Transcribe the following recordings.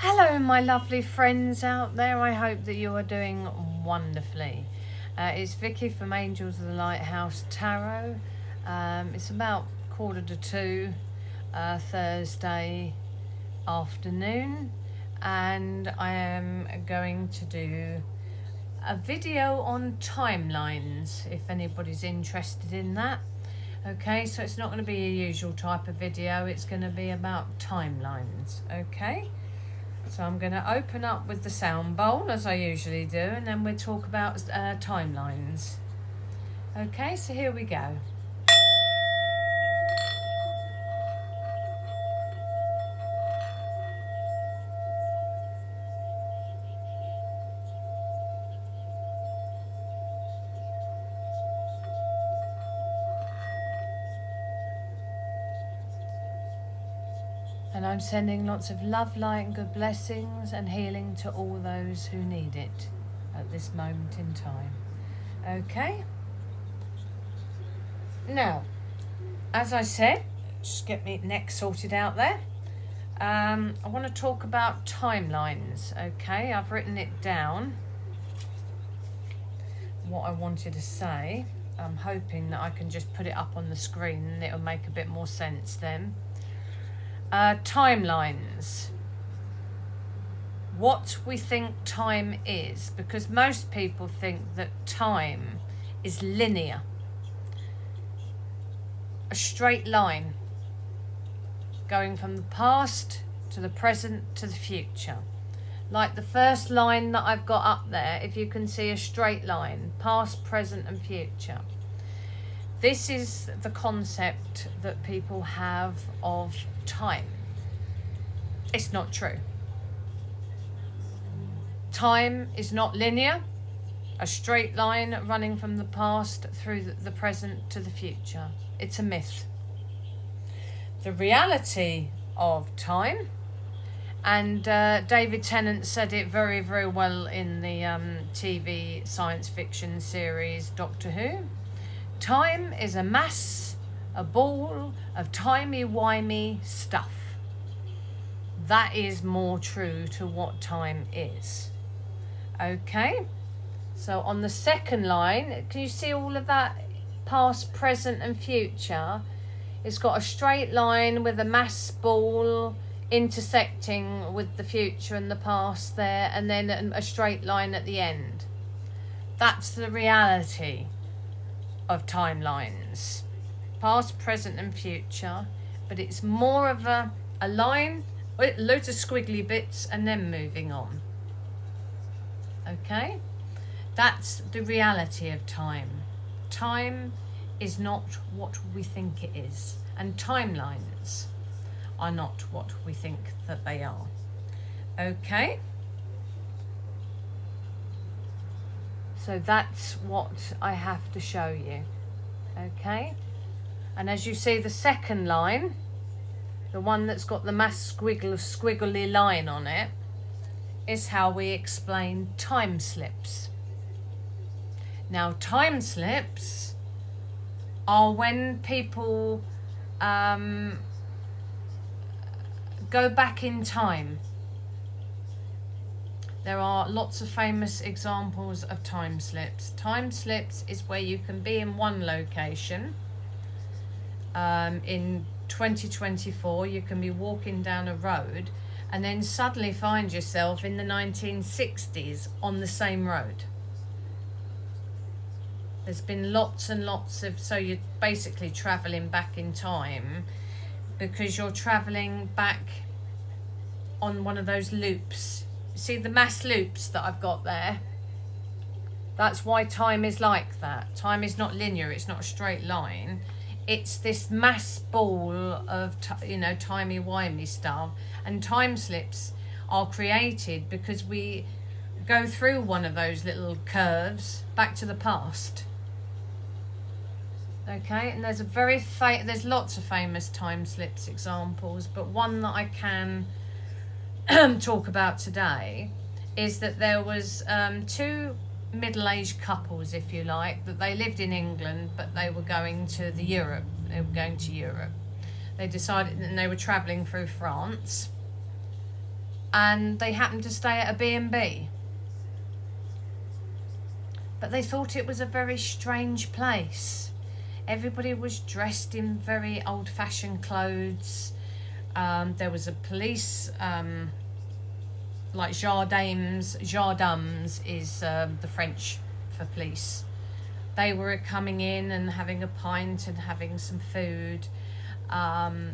Hello, my lovely friends out there. I hope that you are doing wonderfully. It's Vicky from Angels of the Lighthouse Tarot. It's about 1:45 Thursday afternoon, and I am going to do a video on timelines if anybody's interested in that. Okay, so it's not going to be a usual type of video, it's going to be about timelines. Okay, so I'm going to open up with the sound bowl as I usually do, and then we'll talk about timelines. Okay, so here we go. And I'm sending lots of love, light and good blessings and healing to all those who need it at this moment in time. Okay? Now, as I said, just get me neck sorted out there. I want to talk about timelines. Okay, I've written it down, what I wanted to say. I'm hoping that I can just put it up on the screen and it'll make a bit more sense then. Timelines. What we think time is, because most people think that time is linear, a straight line going from the past to the present to the future. Like the first line that I've got up there, if you can see a straight line, past, present and future. This is the concept that people have of time. It's not true. Time is not linear, a straight line running from the past through the present to the future. It's a myth. The reality of time, and David Tennant said it very, very well in the TV science fiction series Doctor Who. Time is a mass, a ball of timey-wimey stuff. That is more true to what time is. Okay, so on the second line, can you see all of that past, present and future? It's got a straight line with a mass ball intersecting with the future and the past there, and then a straight line at the end. That's the reality of timelines, past, present and future, but it's more of a line with loads of squiggly bits and then moving on. Okay, that's the reality of time. Time is not what we think it is, and timelines are not what we think that they are. Okay, so that's what I have to show you. Okay, and as you see, the second line, the one that's got the mass squiggly line on it, is how we explain time slips. Now, time slips are when people go back in time. There are lots of famous examples of time slips. Time slips is where you can be in one location. In 2024, you can be walking down a road and then suddenly find yourself in the 1960s on the same road. There's been lots and lots of, so you're basically travelling back in time because you're travelling back on one of those loops. See the mass loops that I've got there? That's why time is like that. Time is not linear, it's not a straight line. It's this mass ball of, timey-wimey stuff. And time slips are created because we go through one of those little curves back to the past. Okay, and there's there's lots of famous time slips examples, but one that I can talk about today is that there was two middle-aged couples, if you like, that they lived in England, but they were going to Europe. They decided, and they were travelling through France, and they happened to stay at a B&B. But they thought it was a very strange place. Everybody was dressed in very old-fashioned clothes. There was a police, like gendarmes is the French for police. They were coming in and having a pint and having some food.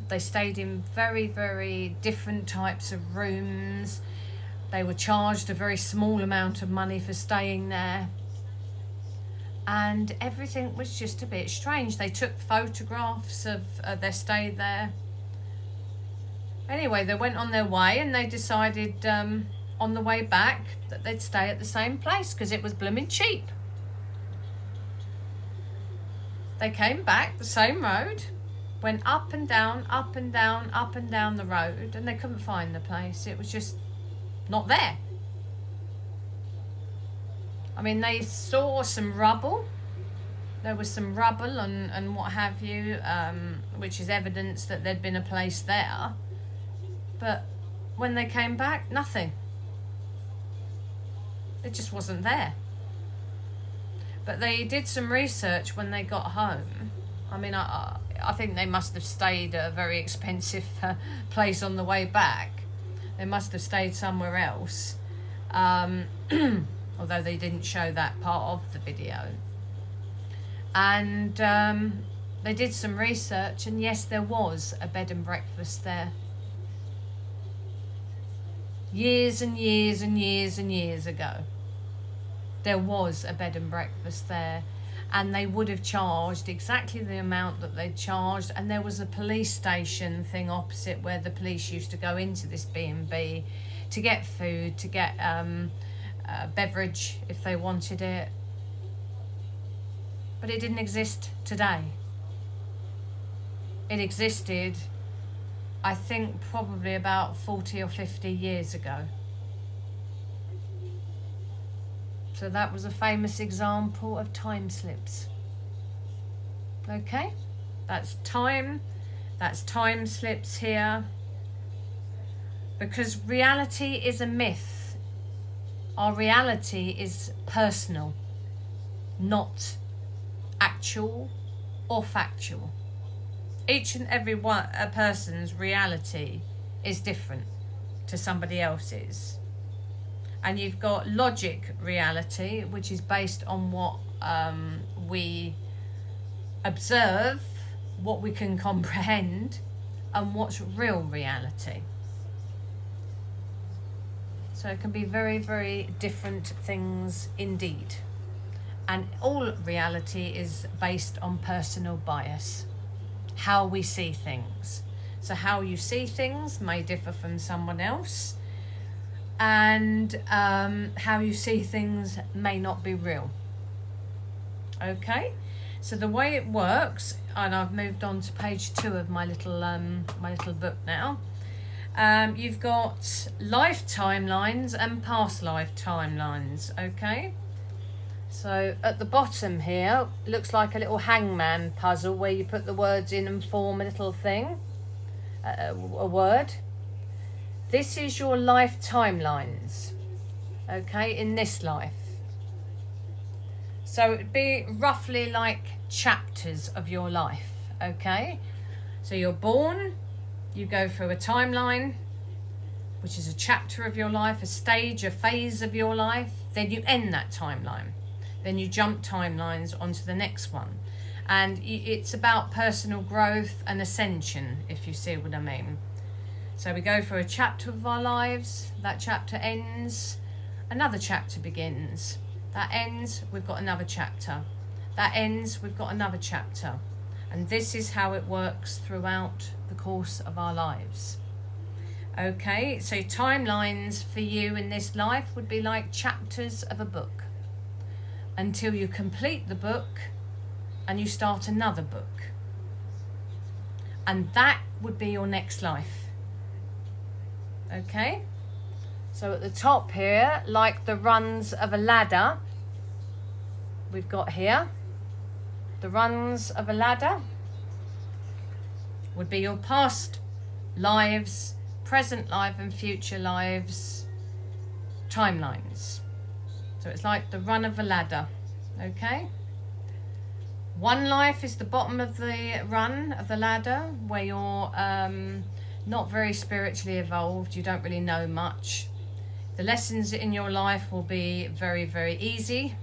They stayed in very, very different types of rooms. They were charged a very small amount of money for staying there. And everything was just a bit strange. They took photographs of their stay there. Anyway, they went on their way and they decided on the way back that they'd stay at the same place because it was blooming cheap. They came back the same road, went up and down, up and down, up and down the road, and they couldn't find the place. It was just not there. I mean, they saw some rubble. There was some rubble and what have you, which is evidence that there'd been a place there. But when they came back, nothing. It just wasn't there. But they did some research when they got home. I mean, I think they must have stayed at a very expensive place on the way back. They must have stayed somewhere else. Although they didn't show that part of the video. And they did some research, and yes, there was a bed and breakfast there. Years and years and years and years ago. There was a bed and breakfast there, and they would have charged exactly the amount that they'd charged, and there was a police station thing opposite where the police used to go into this B&B to get food, to get beverage if they wanted it. But it didn't exist today. It existed, I think, probably about 40 or 50 years ago. So that was a famous example of time slips. Okay, that's time slips here. Because reality is a myth. Our reality is personal, not actual or factual. Each and every one, a person's reality is different to somebody else's. And you've got logic reality, which is based on what we observe, what we can comprehend, and what's real reality. So it can be very, very different things indeed. And all reality is based on personal bias, how we see things. So how you see things may differ from someone else, and how you see things may not be real. Okay, so the way it works, and I've moved on to page 2 of my little book now. You've got life timelines and past life timelines. Okay, so at the bottom here looks like a little hangman puzzle where you put the words in and form a little thing, a word. This is your life timelines, okay, in this life. So it'd be roughly like chapters of your life, okay? So you're born, you go through a timeline, which is a chapter of your life, a stage, a phase of your life. Then you end that timeline. Then you jump timelines onto the next one. And it's about personal growth and ascension, if you see what I mean. So we go through a chapter of our lives, that chapter ends, another chapter begins. That ends, we've got another chapter. That ends, we've got another chapter. And this is how it works throughout the course of our lives. Okay, so timelines for you in this life would be like chapters of a book, until you complete the book and you start another book. And that would be your next life. Okay, so at the top here, like the rungs of a ladder, we've got here, the rungs of a ladder would be your past lives present life and future lives timelines. So it's like the run of a ladder, okay? One life is the bottom of the run of the ladder, where you're not very spiritually evolved, you don't really know much. The lessons in your life will be very, very easy.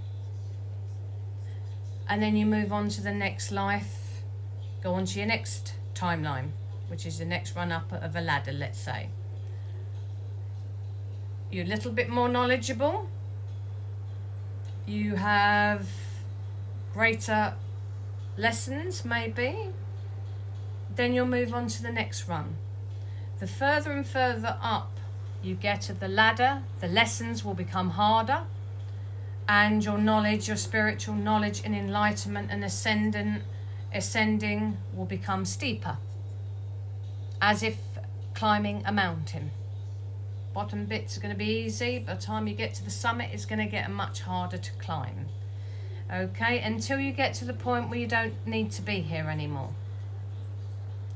And then you move on to the next life, go on to your next timeline, which is the next run up of a ladder, let's say. You're a little bit more knowledgeable. You have greater lessons, maybe. Then you'll move on to the next run. The further and further up you get of the ladder, the lessons will become harder, and your knowledge, your spiritual knowledge and enlightenment and ascending will become steeper, as if climbing a mountain. Bottom bits are going to be easy. By the time you get to the summit, it's going to get much harder to climb. Okay, until you get to the point where you don't need to be here anymore.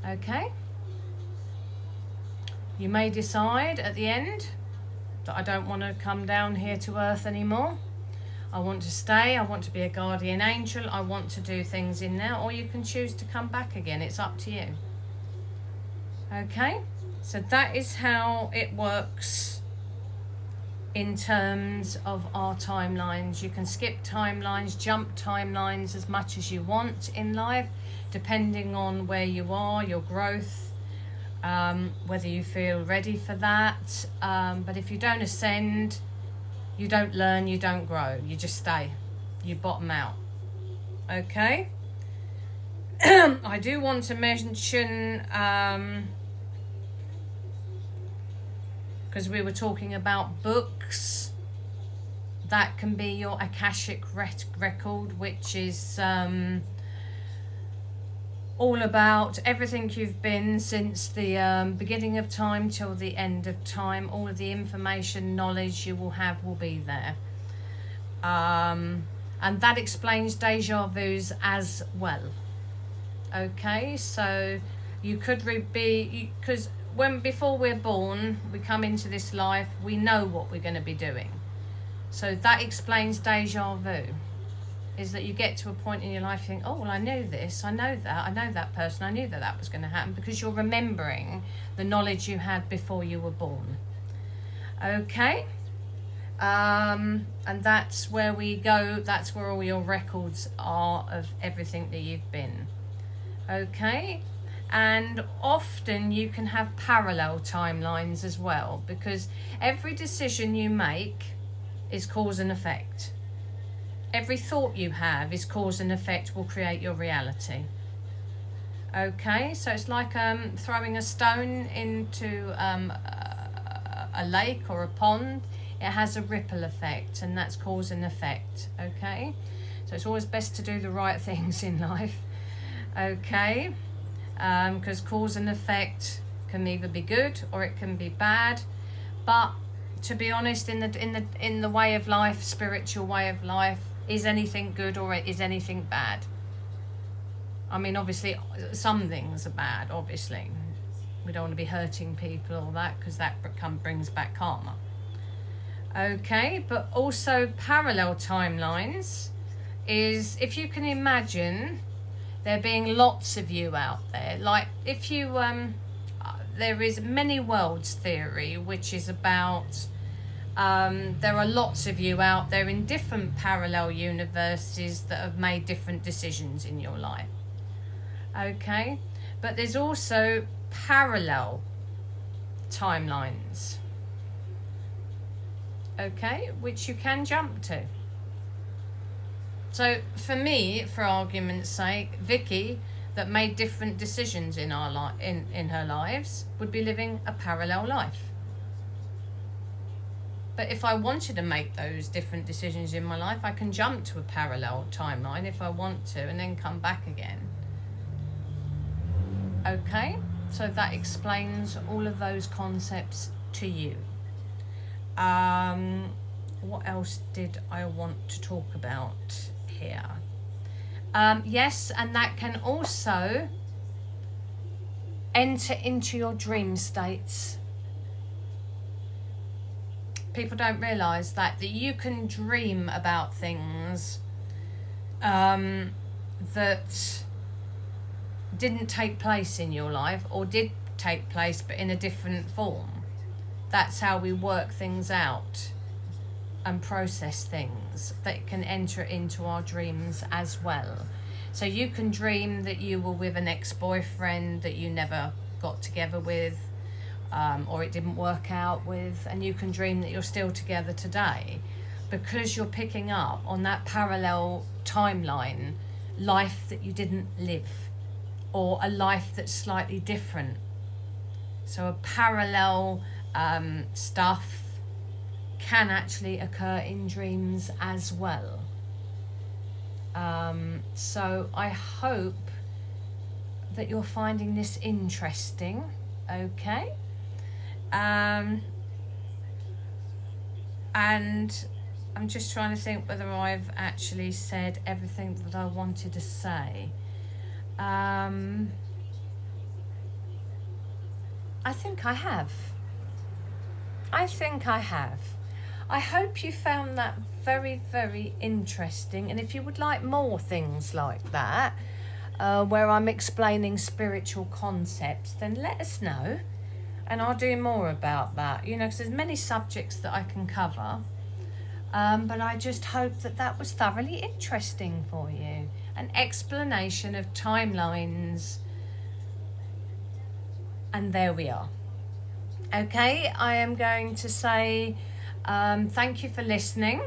Okay? You may decide at the end that I don't want to come down here to earth anymore. I want to stay, I want to be a guardian angel, I want to do things in there, or you can choose to come back again. It's up to you. Okay? So that is how it works in terms of our timelines. You can skip timelines, jump timelines as much as you want in life, depending on where you are, your growth, whether you feel ready for that. But if you don't ascend, you don't learn, you don't grow, you just stay, you bottom out. Okay? I do want to mention, because we were talking about books, that can be your Akashic record, which is all about everything you've been since the beginning of time till the end of time. All of the information, knowledge you will have will be there. And that explains deja vus as well. Okay, so you could be, because before we're born, we come into this life, we know what we're going to be doing. So that explains deja vu. Is that you get to a point in your life, you think, oh, well, I knew this, I know that person, I knew that that was going to happen, because you're remembering the knowledge you had before you were born. Okay? And that's where we go, that's where all your records are of everything that you've been. Okay? And often you can have parallel timelines as well, because every decision you make is cause and effect. Every thought you have is cause and effect, will create your reality. Okay, so it's like throwing a stone into a lake or a pond. It has a ripple effect, and that's cause and effect. Okay, so it's always best to do the right things in life. Okay, because cause and effect can either be good or it can be bad. But to be honest, in the way of life, spiritual way of life, is anything good or is anything bad? I mean, obviously, some things are bad, obviously. We don't want to be hurting people or that, because that brings back karma. Okay, but also parallel timelines is, if you can imagine there being lots of you out there. Like, if you, there is many worlds theory, which is about... there are lots of you out there in different parallel universes that have made different decisions in your life. Okay, but there's also parallel timelines. Okay, which you can jump to. So for me, for argument's sake, Vicky, that made different decisions in in her lives, would be living a parallel life. But if I wanted to make those different decisions in my life, I can jump to a parallel timeline if I want to, and then come back again. Okay, so that explains all of those concepts to you. What else did I want to talk about here? Yes, and that can also enter into your dream states people don't realise that you can dream about things that didn't take place in your life, or did take place but in a different form. That's how we work things out and process things that can enter into our dreams as well. So you can dream that you were with an ex-boyfriend that you never got together with, or it didn't work out with, and you can dream that you're still together today, because you're picking up on that parallel timeline, life that you didn't live, or a life that's slightly different. So a parallel stuff can actually occur in dreams as well. So I hope that you're finding this interesting. Okay. And I'm just trying to think whether I've actually said everything that I wanted to say. I think I have. I hope you found that very, very interesting. And if you would like more things like that, where I'm explaining spiritual concepts, then let us know. And I'll do more about that, you know, because there's many subjects that I can cover. But I just hope that that was thoroughly interesting for you. An explanation of timelines. And there we are. Okay, I am going to say thank you for listening.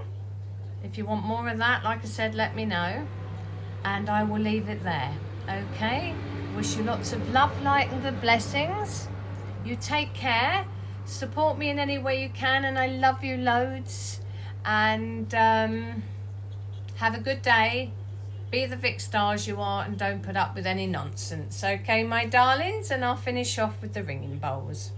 If you want more of that, like I said, let me know. And I will leave it there. Okay, wish you lots of love, light and good blessings. You take care. Support me in any way you can, and I love you loads. And have a good day. Be the Vic stars you are, and don't put up with any nonsense. Okay, my darlings, and I'll finish off with the ringing bowls.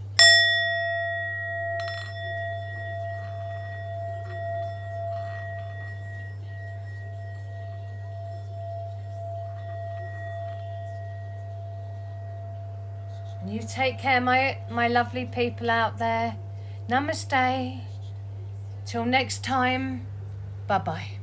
You take care, my lovely people out there. Namaste. Till next time. Bye-bye.